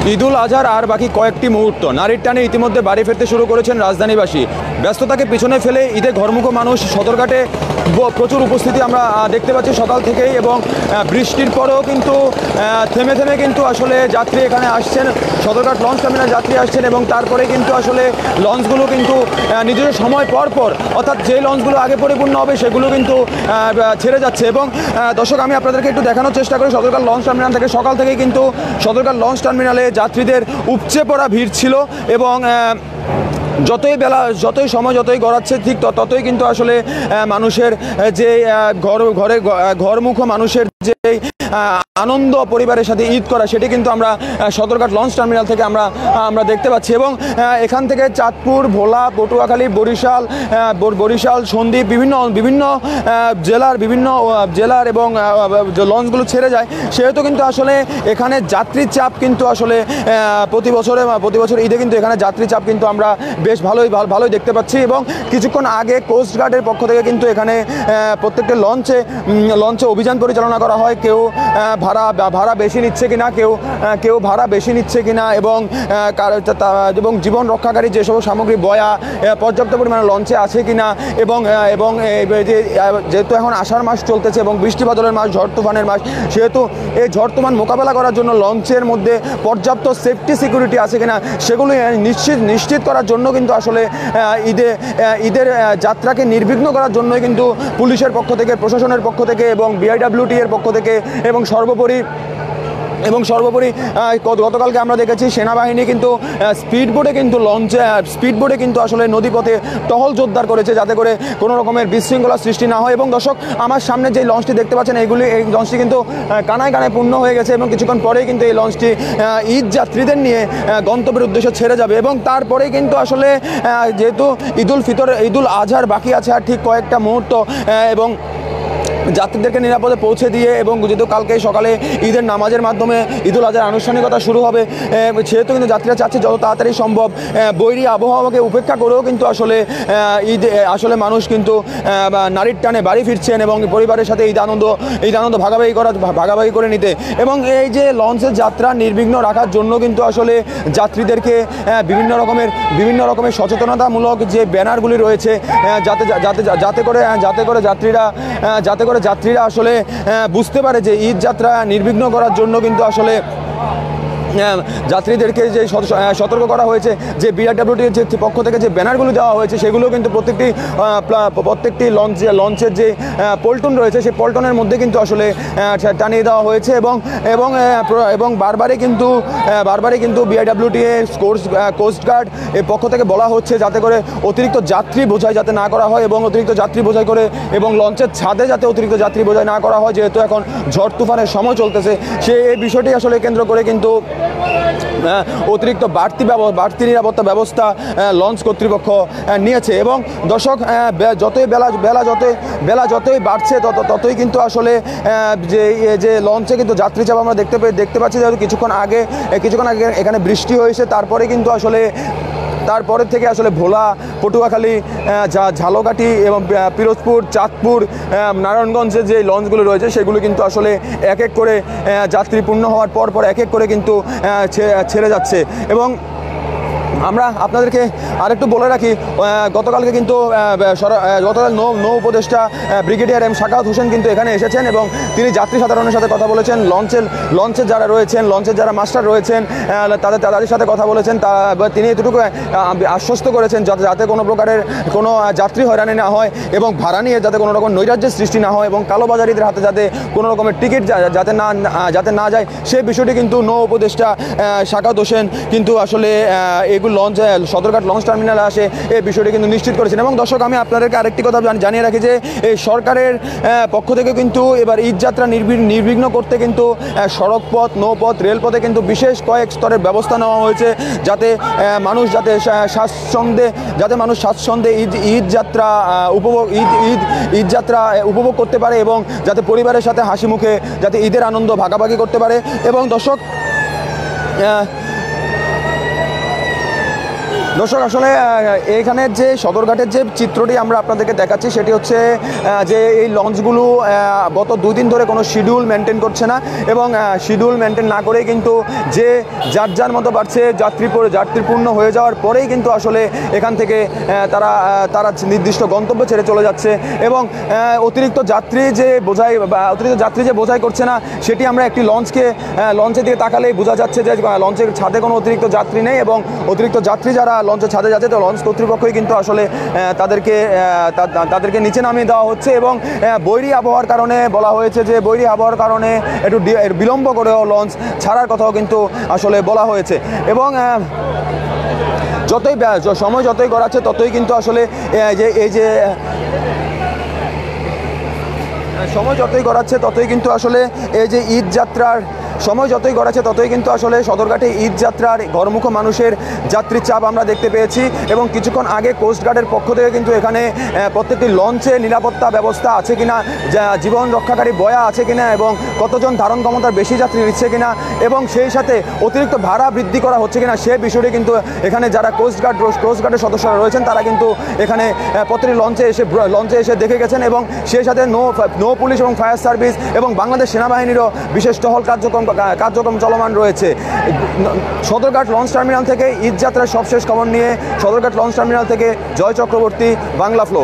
ঈদুল আজহার আর বাকি কয়েকটি মুহূর্ত, নারীর টানে ইতিমধ্যে বাড়ি ফিরতে শুরু করেছেন রাজধানীবাসী। ব্যস্ততাকে পিছনে ফেলে ঈদে ঘরমুখ মানুষ সদরঘাটে প্রচুর উপস্থিতি আমরা দেখতে পাচ্ছি সকাল থেকেই, এবং বৃষ্টির পরেও কিন্তু থেমে থেমে কিন্তু আসলে যাত্রী এখানে আসছেন। সদরঘাট লঞ্চ টার্মিনাল যাত্রী আসছেন, এবং তারপরে কিন্তু আসলে লঞ্চগুলো কিন্তু নিজের সময় পর পর, অর্থাৎ যে লঞ্চগুলো আগে পরিপূর্ণ হবে সেগুলো কিন্তু ছেড়ে যাচ্ছে। এবং দর্শক, আমি আপনাদেরকে একটু দেখানোর চেষ্টা করি সদরঘাট লঞ্চ টার্মিনাল থেকে। সকাল থেকেই কিন্তু সদরঘাট লঞ্চ টার্মিনালে যাত্রীদের উপচে পড়া ভিড় ছিল, এবং যতই সময় গড়াচ্ছে ঠিক ততই কিন্তু আসলে মানুষের যে ঘরমুখ মানুষের যে আনন্দ পরিবারের সাথে ঈদ করা, সেটি কিন্তু আমরা সদরঘাট লঞ্চ টার্মিনাল থেকে আমরা দেখতে পাচ্ছি। এবং এখান থেকে চাঁদপুর, ভোলা, পটুয়াখালী, বরিশাল, সন্দ্বীপ, বিভিন্ন জেলার এবং লঞ্চগুলো ছেড়ে যায়, সেহেতু কিন্তু আসলে এখানে যাত্রীর চাপ কিন্তু আসলে প্রতি বছর ঈদে কিন্তু এখানে যাত্রী চাপ কিন্তু আমরা বেশ ভালোই দেখতে পাচ্ছি। এবং কিছুক্ষণ আগে কোস্টগার্ডের পক্ষ থেকে কিন্তু এখানে প্রত্যেকটা লঞ্চে অভিযান পরিচালনা করা হয়। কেউ ভাড়া বেশি নিচ্ছে কিনা, কেউ ভাড়া বেশি নিচ্ছে কিনা, এবং জীবন রক্ষাকারী যে সব সামগ্রী বয়া পর্যাপ্ত পরিমাণে লঞ্চে আছে কিনা, এবং যেহেতু এখন আষাঢ় মাস চলতেছে এবং বৃষ্টি বাদলের মাস, ঝড় তুফানের মাস, সেহেতু এই ঝড় তুফান মোকাবেলা করার জন্য লঞ্চের মধ্যে পর্যাপ্ত সেফটি সিকিউরিটি আছে কিনা সেগুলো নিশ্চিত করার জন্য কিন্তু আসলে ঈদের যাত্রাকে নির্বিঘ্ন করার জন্যই কিন্তু পুলিশের পক্ষ থেকে, প্রশাসনের পক্ষ থেকে, এবং BIWT এর পক্ষ থেকে, এবং সর্বোপরি গতকালকে আমরা দেখেছি সেনাবাহিনী কিন্তু স্পিড বোটে কিন্তু আসলে নদীপথে টহল জোরদার করেছে, যাতে করে কোনো রকমের বিশৃঙ্খলা সৃষ্টি না হয়। এবং দর্শক, আমার সামনে যে লঞ্চটি দেখতে পাচ্ছেন, এই লঞ্চটি কিন্তু কানায় পূর্ণ হয়ে গেছে, এবং কিছুক্ষণ পরেই কিন্তু এই লঞ্চটি ঈদ যাত্রীদের নিয়ে গন্তব্যের উদ্দেশ্যে ছেড়ে যাবে। এবং তারপরেই কিন্তু আসলে যেহেতু ঈদুল আজহার বাকি আছে আর ঠিক কয়েকটা মুহূর্ত, এবং যাত্রীদেরকে নিরাপদে পৌঁছে দিয়ে, এবং যেহেতু কালকে সকালে ঈদের নামাজের মাধ্যমে ঈদুল আজহার আনুষ্ঠানিকতা শুরু হবে, সেহেতু কিন্তু যাত্রীরা চাচ্ছে যত তাড়াতাড়ি সম্ভব বৈরী আবহাওয়াকে উপেক্ষা করেও কিন্তু আসলে মানুষ কিন্তু নারীর টানে বাড়ি ফিরছেন, এবং পরিবারের সাথে ঈদ আনন্দ ভাগাভাগি করে নিতে। এবং এই যে লঞ্চের যাত্রা নির্বিঘ্ন রাখার জন্য কিন্তু আসলে যাত্রীদেরকে বিভিন্ন রকমের সচেতনতামূলক যে ব্যানারগুলি রয়েছে, যাতে করে যাত্রীরা আসলে বুঝতে পারে যে ঈদ যাত্রা নির্বিঘ্ন করার জন্য কিন্তু আসলে যাত্রীদেরকে যে সতর্ক করা হয়েছে, যে BIWT এর যে পক্ষ থেকে যে ব্যানারগুলো দেওয়া হয়েছে, সেগুলো কিন্তু প্রত্যেকটি লঞ্চের যে পল্টন রয়েছে, সেই পল্টনের মধ্যে কিন্তু আসলে টানিয়ে দেওয়া হয়েছে। এবং বারবারই কিন্তু BIWT এর কোস্টগার্ড এর পক্ষ থেকে বলা হচ্ছে যাতে করে অতিরিক্ত যাত্রী বোঝাই যাতে না করা হয়, এবং অতিরিক্ত যাত্রী বোঝাই করে এবং লঞ্চের ছাদে যাতে অতিরিক্ত যাত্রী বোঝাই না করা হয়, যেহেতু এখন ঝড় তুফানের সময় চলতেছে। এই বিষয়টি আসলে কেন্দ্র করে কিন্তু অতিরিক্ত বাড়তি নিরাপত্তা ব্যবস্থা লঞ্চ কর্তৃপক্ষ নিয়েছে। এবং দর্শক, বেলা যতই বাড়ছে ততই কিন্তু আসলে যে লঞ্চে কিন্তু যাত্রী চাপ আমরা দেখতে পাচ্ছি। যেহেতু কিছুক্ষণ আগে এখানে বৃষ্টি হয়েছে, তারপরের থেকে আসলে ভোলা, পটুয়াখালী, ঝালকাঠি এবং পিরোজপুর, চাঁদপুর, নারায়ণগঞ্জের যে লঞ্চগুলো রয়েছে, সেগুলো কিন্তু আসলে এক এক করে যাত্রী পূর্ণ হওয়ার পর এক এক করে কিন্তু ছেড়ে যাচ্ছে। এবং আমরা আপনাদেরকে আরেকটু বলে রাখি, গতকালকে কিন্তু নৌ উপদেষ্টা ব্রিগেডিয়ার M শাকাওয়াত হোসেন কিন্তু এখানে এসেছেন, এবং তিনি যাত্রী সাধারণের সাথে কথা বলেছেন। লঞ্চের যারা রয়েছেন, লঞ্চের যারা মাস্টার রয়েছেন, তাদের সাথে কথা বলেছেন। তিনি এতটুকু আশ্বস্ত করেছেন যাতে কোনো প্রকারের কোনো যাত্রী হয়রানি না হয়, এবং ভাড়া নিয়ে যাতে কোনো রকম নৈরাজ্যের সৃষ্টি না হয়, এবং কালোবাজারিদের হাতে যাতে কোনো রকমের টিকিট যাতে না যায়, সেই বিষয়টি কিন্তু নৌ উপদেষ্টা শাকাওয়াত হোসেন কিন্তু আসলে সদরঘাট লঞ্চ টার্মিনালে আসে এই বিষয়টি কিন্তু নিশ্চিত করেছেন। এবং দর্শক, আমি আপনাদেরকে আরেকটি কথা জানিয়ে রাখি যে এই সরকারের পক্ষ থেকে কিন্তু এবার ঈদ যাত্রা নির্বিঘ্ন করতে কিন্তু সড়কপথ, নৌপথ, রেলপথে কিন্তু বিশেষ কয়েক স্তরের ব্যবস্থা নেওয়া হয়েছে, যাতে মানুষ স্বাচ্ছন্দ্যে ঈদ যাত্রা উপভোগ করতে পারে, এবং যাতে পরিবারের সাথে হাসি মুখে যাতে ঈদের আনন্দ ভাগাভাগি করতে পারে। এবং দর্শক, দর্শক আসলে এইখানে যে সদরঘাটের যে চিত্রটি আমরা আপনাদেরকে দেখাচ্ছি সেটি হচ্ছে যে এই লঞ্চগুলো গত 2 দিন ধরে কোনো শিডিউল মেনটেন করছে না এবং শিডিউল মেনটেন না করেই কিন্তু যে যার মতো বাড়ছে যাত্রীপূর্ণ হয়ে যাওয়ার পরেই কিন্তু আসলে এখান থেকে তারা নির্দিষ্ট গন্তব্য ছেড়ে চলে যাচ্ছে এবং অতিরিক্ত যাত্রী যে বোঝাই করছে না সেটি আমরা একটি লঞ্চের দিকে তাকালেই বোঝা যাচ্ছে যে লঞ্চের ছাদে কোনো অতিরিক্ত যাত্রী নেই এবং অতিরিক্ত যাত্রী যারা লঞ্চের ছাদে যাচ্ছে তো লঞ্চ কর্তৃপক্ষই কিন্তু আসলে তাদেরকে নিচে নামিয়ে দেওয়া হচ্ছে এবং বৈরী আবহাওয়ার কারণে বলা হয়েছে যে বৈরী আবহাওয়ার কারণে একটু বিলম্ব করেও লঞ্চ ছাড়ার কথাও কিন্তু আসলে বলা হয়েছে এবং সময় যতই গড়াচ্ছে ততই কিন্তু আসলে সময় যতই গড়াচ্ছে ততই কিন্তু আসলে এই যে ঈদ যাত্রার সময় যতই গড়াচ্ছে ততই কিন্তু আসলে সদরঘাটে ঈদ যাত্রার ঘরমুখ মানুষের যাত্রীর চাপ আমরা দেখতে পেয়েছি এবং কিছুক্ষণ আগে কোস্টগার্ডের পক্ষ থেকে কিন্তু এখানে প্রত্যেকটি লঞ্চে নিরাপত্তা ব্যবস্থা আছে কিনা, জীবন রক্ষাকারী বয়া আছে কিনা এবং কতজন ধারণ ক্ষমতার বেশি যাত্রী নিচ্ছে কিনা এবং সেই সাথে অতিরিক্ত ভাড়া বৃদ্ধি করা হচ্ছে কিনা সে বিষয়টি কিন্তু এখানে যারা কোস্টগার্ডের সদস্যরা রয়েছেন তারা কিন্তু এখানে প্রতিটি লঞ্চে এসে দেখে গেছেন এবং সেই সাথে নৌ পুলিশ এবং ফায়ার সার্ভিস এবং বাংলাদেশ সেনাবাহিনীরও বিশেষ টহল কার্যক্রম চলমান রয়েছে। সদরঘাট লঞ্চ টার্মিনাল থেকে ঈদ যাত্রার সবশেষ খবর নিয়ে সদরঘাট লঞ্চ টার্মিনাল থেকে জয় চক্রবর্তী, বাংলা ফ্লো।